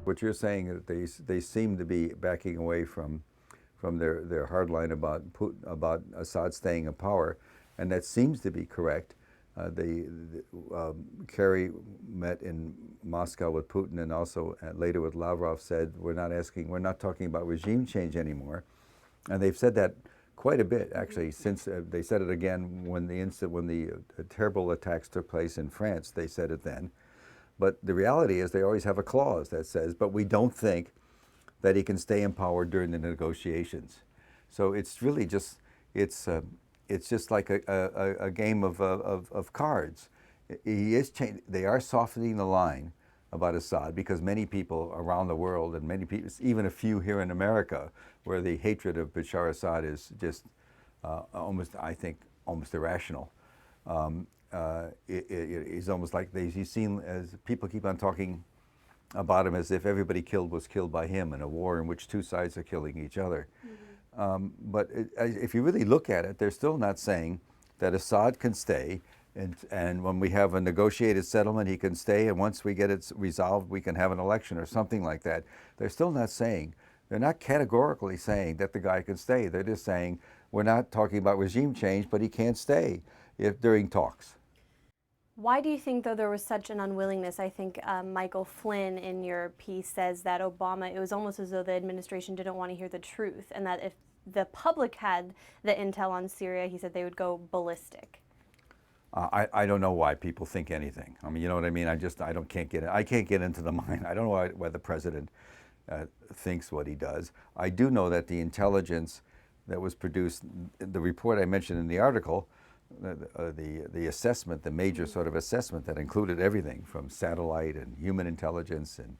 What you're saying is that they seem to be backing away from their hard line about about Assad staying in power, and that seems to be correct. Kerry met in Moscow with Putin, and also later with Lavrov, said we're not talking about regime change anymore, and they've said that quite a bit actually since they said it again when the terrible attacks took place in France. They said it then. But the reality is they always have a clause that says, but we don't think that he can stay in power during the negotiations. So it's really just, it's just like a game of cards. They are softening the line about Assad because many people around the world, and many people, even a few here in America, where the hatred of Bashar Assad is just almost, I think, almost irrational. It's almost like he's seen as people keep on talking about him as if everybody killed was killed by him in a war in which two sides are killing each other. But if you really look at it, they're still not saying that Assad can stay, and when we have a negotiated settlement, he can stay, and once we get it resolved, we can have an election or something like that. They're still not saying, they're not categorically saying that the guy can stay. They're just saying, we're not talking about regime change, but he can't stay during talks. Why do you think, though, there was such an unwillingness? I think Michael Flynn in your piece says that Obama, it was almost as though the administration didn't want to hear the truth, and that if the public had the intel on Syria, he said they would go ballistic. I don't know why people think anything. I mean, you know what I mean? I can't get into the mind. I don't know why the president thinks what he does. I do know that the intelligence that was produced, the report I mentioned in the article, the assessment, the major sort of assessment that included everything from satellite and human intelligence and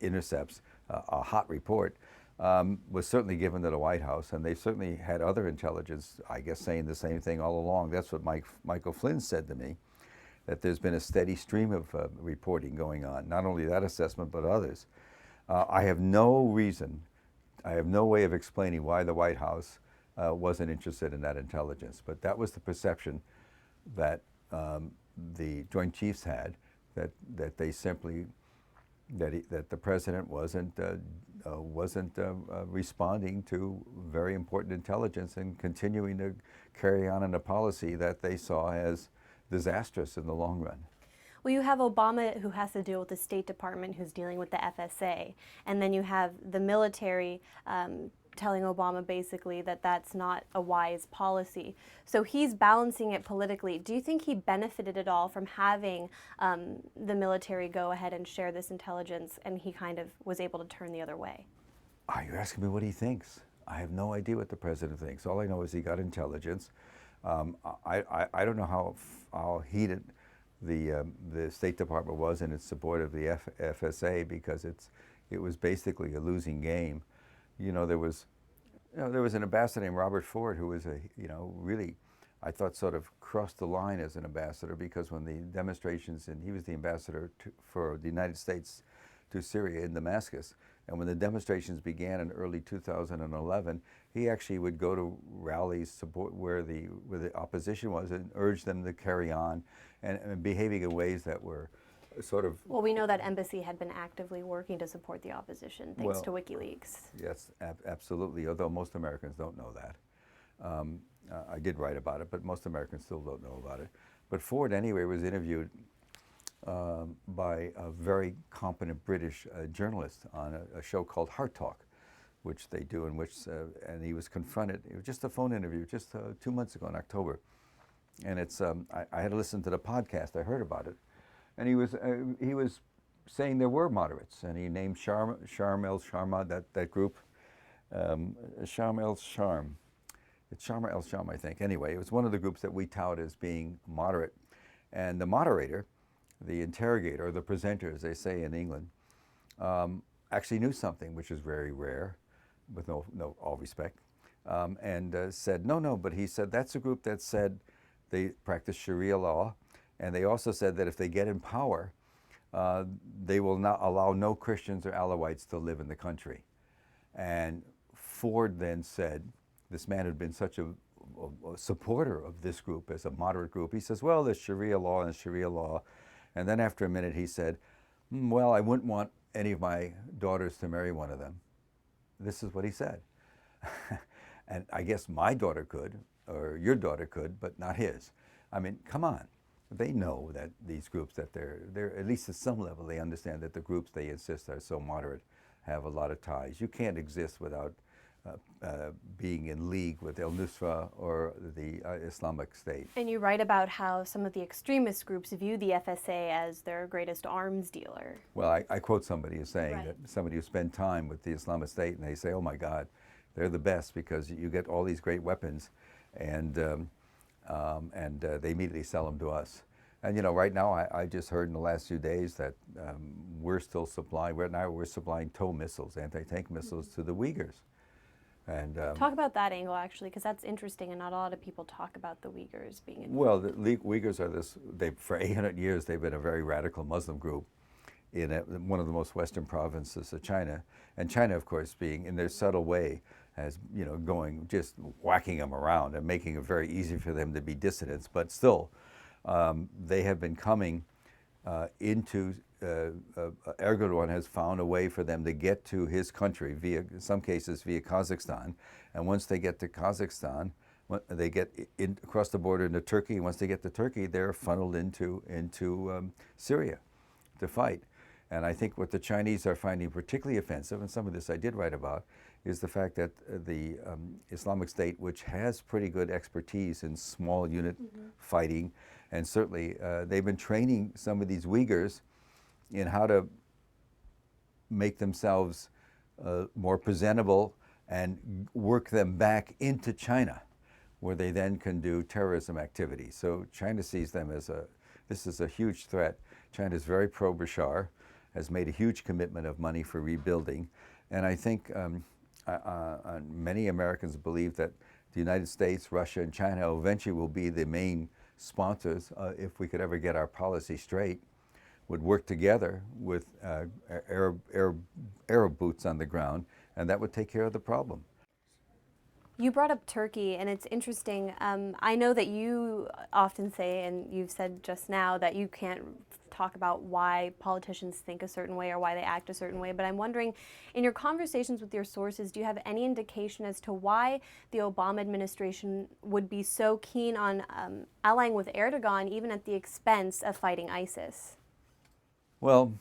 intercepts, a hot report, was certainly given to the White House, and they certainly had other intelligence, I guess, saying the same thing all along. That's what Michael Flynn said to me, that there's been a steady stream of reporting going on, not only that assessment, but others. I have no reason, I have no way of explaining why the White House wasn't interested in that intelligence, but that was the perception that the Joint Chiefs had, that they simply, that the president wasn't responding to very important intelligence and continuing to carry on in a policy that they saw as disastrous in the long run. Well, you have Obama, who has to deal with the State Department, who's dealing with the FSA, and then you have the military telling Obama basically that that's not a wise policy. So he's balancing it politically. Do you think he benefited at all from having the military go ahead and share this intelligence, and he kind of was able to turn the other way? Are you asking me what he thinks? I have no idea what the president thinks. All I know is he got intelligence. I don't know how heated the State Department was in its support of the FSA, because it was basically a losing game. There was an ambassador named Robert Ford who was really, I thought, sort of crossed the line as an ambassador, because when the demonstrations, and he was the ambassador for the United States to Syria in Damascus, and when the demonstrations began in early 2011, he actually would go to rallies support where the opposition was and urge them to carry on, and behaving in ways that were sort of... Well, we know that embassy had been actively working to support the opposition, thanks to WikiLeaks. Yes, absolutely, although most Americans don't know that. I did write about it, but most Americans still don't know about it. But Ford, anyway, was interviewed by a very competent British journalist on a show called Heart Talk, which they do, in which, and he was confronted. It was just a phone interview, just 2 months ago in October. And it's, I had to listen to the podcast, I heard about it. And he was saying there were moderates, and he named Sharm el-Sharma, that group, Sharm el-Sharm. It's Sharm el-Sharm, I think. Anyway, it was one of the groups that we tout as being moderate. And the moderator, the interrogator, or the presenter, as they say in England, actually knew something, which is very rare, with all respect, and said, no, but he said, that's a group that said they practice Sharia law, and they also said that if they get in power, they will not allow no Christians or Alawites to live in the country. And Ford then said, this man had been such a supporter of this group as a moderate group, he says, well, there's Sharia law and Sharia law, And then after a minute he said, well, I wouldn't want any of my daughters to marry one of them. This is what he said. And I guess my daughter could, or your daughter could, but not his. I mean, come on. They know that these groups, that they're at least at some level, they understand that the groups they insist are so moderate have a lot of ties. You can't exist without being in league with al-Nusra or the Islamic State. And you write about how some of the extremist groups view the FSA as their greatest arms dealer. Well, I quote somebody as saying Right. that somebody who spent time with the Islamic State, and they say, oh my God, they're the best because you get all these great weapons, and they immediately sell them to us. And you know, right now, I just heard in the last few days that we're still supplying, right now we're supplying TOW missiles, anti-tank missiles, to the Uyghurs. And Talk about that angle, actually, because that's interesting, and not a lot of people talk about the Uyghurs being involved. well, the Uyghurs are this, for 800 years, they've been a very radical Muslim group in one of the most western provinces of China. And China, of course, being in their subtle way, has, you know, going, just whacking them around and making it very easy for them to be dissidents. But still, they have been coming into, Erdogan has found a way for them to get to his country, via, in some cases, via Kazakhstan. And once they get to Kazakhstan, they get across the border into Turkey. Once they get to Turkey, they're funneled into Syria to fight. And I think what the Chinese are finding particularly offensive, and some of this I did write about, is the fact that the Islamic State, which has pretty good expertise in small unit fighting, and certainly they've been training some of these Uyghurs in how to make themselves more presentable and work them back into China, where they then can do terrorism activities. So China sees them as this is a huge threat. China is very pro-Bashar, has made a huge commitment of money for rebuilding. And I think many Americans believe that the United States, Russia, and China eventually will be the main sponsors, if we could ever get our policy straight, would work together with Arab boots on the ground, and that would take care of the problem. You brought up Turkey, and it's interesting. I know that you often say, and you've said just now, that you can't talk about why politicians think a certain way or why they act a certain way, but I'm wondering, in your conversations with your sources, do you have any indication as to why the Obama administration would be so keen on allying with Erdogan, even at the expense of fighting ISIS? Well,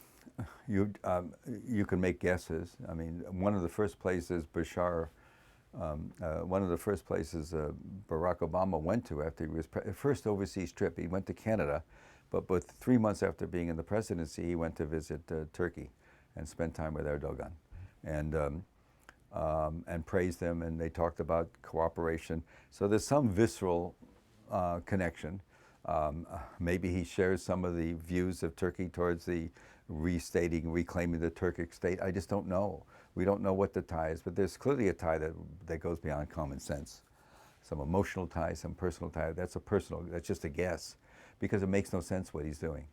you can make guesses. I mean, one of the first places Bashar Barack Obama went to after his first overseas trip, he went to Canada, but 3 months after being in the presidency, he went to visit Turkey and spent time with Erdogan, and praised him, and they talked about cooperation. So there's some visceral connection. Maybe he shares some of the views of Turkey towards the reclaiming the Turkic state. I just don't know. We don't know what the tie is, but there's clearly a tie that goes beyond common sense. Some emotional tie, some personal tie. That's just a guess, because it makes no sense what he's doing.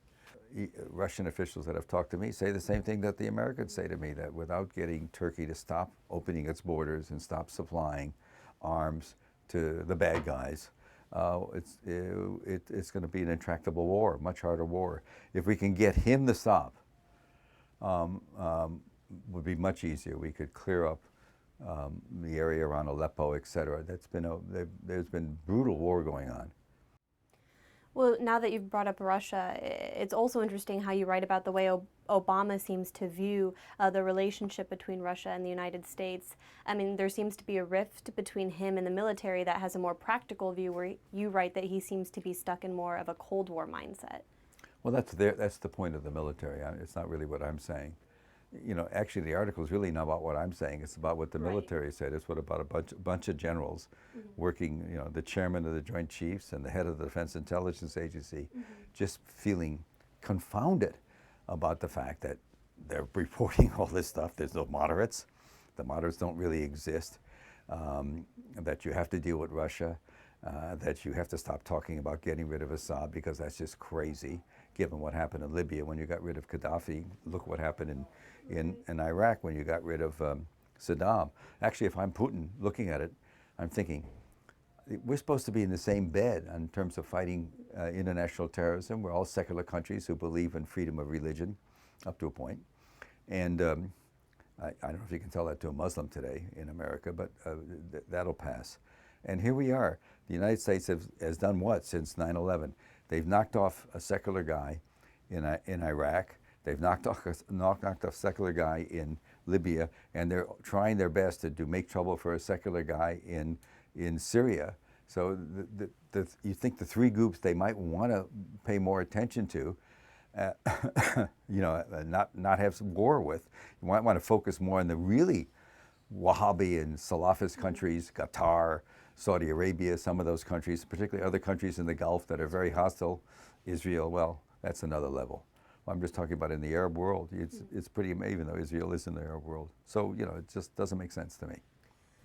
Russian officials that have talked to me say the same thing that the Americans say to me, that without getting Turkey to stop opening its borders and stop supplying arms to the bad guys, it's going to be an intractable war, much harder war. If we can get him to stop, would be much easier. We could clear up the area around Aleppo, etc. There's been brutal war going on. Well, now that you've brought up Russia, it's also interesting how you write about the way Obama seems to view the relationship between Russia and the United States. I mean, there seems to be a rift between him and the military that has a more practical view, where you write that he seems to be stuck in more of a Cold War mindset. Well, that's the point of the military. It's not really what I'm saying. You know, actually, the article is really not about what I'm saying. It's about what the military said. It's about a bunch of generals working, you know, the chairman of the Joint Chiefs and the head of the Defense Intelligence Agency, just feeling confounded about the fact that they're reporting all this stuff. There's no moderates. The moderates don't really exist. That you have to deal with Russia. That you have to stop talking about getting rid of Assad, because that's just crazy, given what happened in Libya when you got rid of Gaddafi. Look what happened in Iraq when you got rid of Saddam. Actually, if I'm Putin looking at it, I'm thinking, we're supposed to be in the same bed in terms of fighting international terrorism. We're all secular countries who believe in freedom of religion up to a point. And I don't know if you can tell that to a Muslim today in America, but that'll pass. And here we are. The United States has done what since 9/11? They've knocked off a secular guy in Iraq. They've knocked off a secular guy in Libya, and they're trying their best to make trouble for a secular guy in Syria. So you think the three groups they might want to pay more attention to, not have some war with. You might want to focus more on the really Wahhabi and Salafist countries, Qatar, Saudi Arabia, some of those countries, particularly other countries in the Gulf that are very hostile. Israel, well, that's another level. I'm just talking about in the Arab world. It's pretty amazing, though Israel is in the Arab world. So, it just doesn't make sense to me.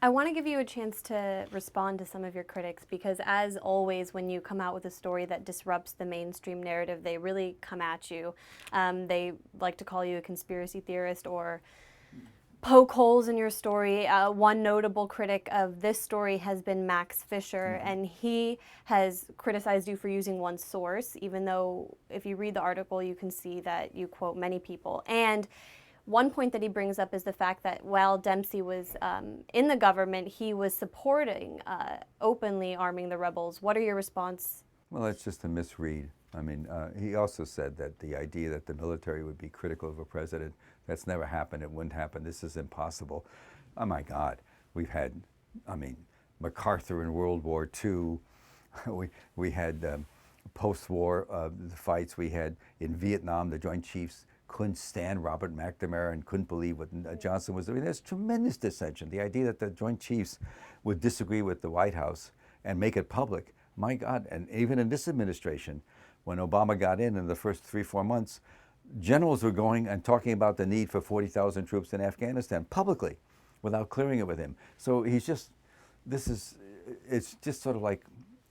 I want to give you a chance to respond to some of your critics because, as always, when you come out with a story that disrupts the mainstream narrative, they really come at you. They like to call you a conspiracy theorist or poke holes in your story. One notable critic of this story has been Max Fisher, and he has criticized you for using one source, even though if you read the article, you can see that you quote many people. And one point that he brings up is the fact that while Dempsey was in the government, he was supporting openly arming the rebels. What are your response? Well, that's just a misread. I mean, he also said that the idea that the military would be critical of a president, that's never happened. It wouldn't happen. This is impossible. Oh, my God. We've had, MacArthur in World War II. we had post-war fights. We had in Vietnam, the Joint Chiefs couldn't stand Robert McNamara and couldn't believe what Johnson was doing. There's tremendous dissension. The idea that the Joint Chiefs would disagree with the White House and make it public, my God. And even in this administration, when Obama got in the first 3-4 months, generals were going and talking about the need for 40,000 troops in Afghanistan publicly without clearing it with him. So it's just sort of like,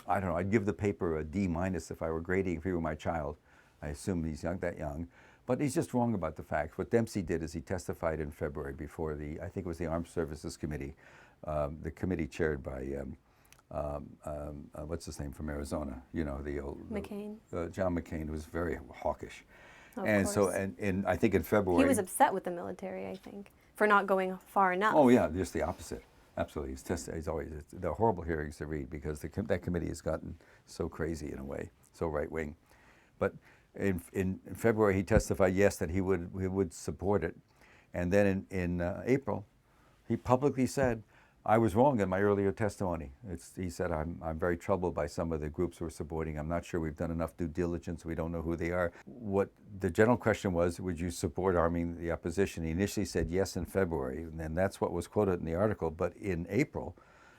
I don't know, I'd give the paper a D- if I were grading, if he were my child. I assume he's that young. But he's just wrong about the facts. What Dempsey did is he testified in February before I think it was the Armed Services Committee, the committee chaired by, what's his name from Arizona? The old McCain. John McCain, who was very hawkish. Of and course. so, and I think in February. He was upset with the military, I think, for not going far enough. Oh, yeah, just the opposite. Absolutely. He's always, they're horrible hearings to read because that committee has gotten so crazy in a way, so right-wing. But in February, he testified, yes, that he would support it. And then in April, he publicly said, I was wrong in my earlier testimony. He said, I'm very troubled by some of the groups we're supporting. I'm not sure we've done enough due diligence. We don't know who they are. What the general question was, would you support arming the opposition? He initially said yes in February, and then that's what was quoted in the article. But in April,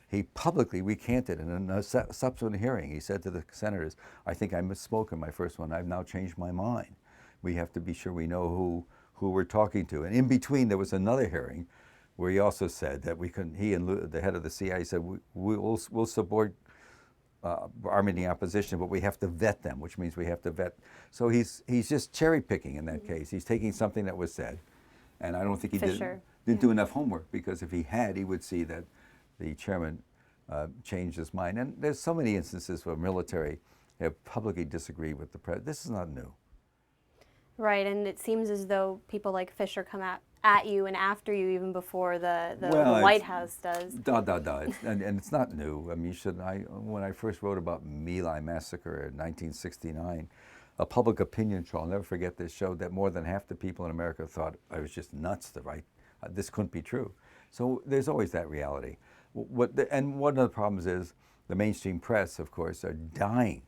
he publicly recanted in a subsequent hearing. He said to the senators, I think I misspoke in my first one. I've now changed my mind. We have to be sure we know who we're talking to. And in between, there was another hearing where he also said that he and the head of the CIA said, we'll support arming the opposition, but we have to vet them, which means we have to vet. So he's just cherry picking in that case. He's taking something that was said, and I don't think he didn't do enough homework, because if he had, he would see that the chairman changed his mind. And there's so many instances where military have publicly disagreed with the president. This is not new. Right, and it seems as though people like Fisher come at you and after you even before the White House does. And it's not new. I mean, when I first wrote about My Lai massacre in 1969, a public opinion poll, I'll never forget this, showed that more than half the people in America thought I was just nuts. This couldn't be true. So there's always that reality. And one of the problems is the mainstream press, of course, are dying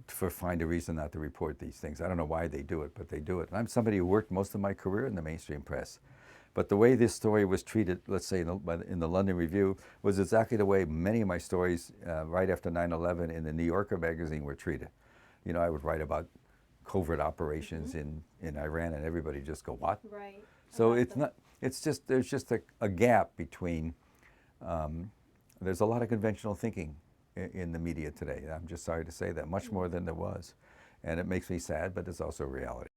to find a reason not to report these things. I don't know why they do it, but they do it. And I'm somebody who worked most of my career in the mainstream press. But the way this story was treated, let's say in the London Review, was exactly the way many of my stories right after 9/11 in the New Yorker magazine were treated. I would write about covert operations in Iran, and everybody just go, what? Right. So there's just a gap between, there's a lot of conventional thinking in the media today. I'm just sorry to say that, much more than there was. And it makes me sad, but it's also reality.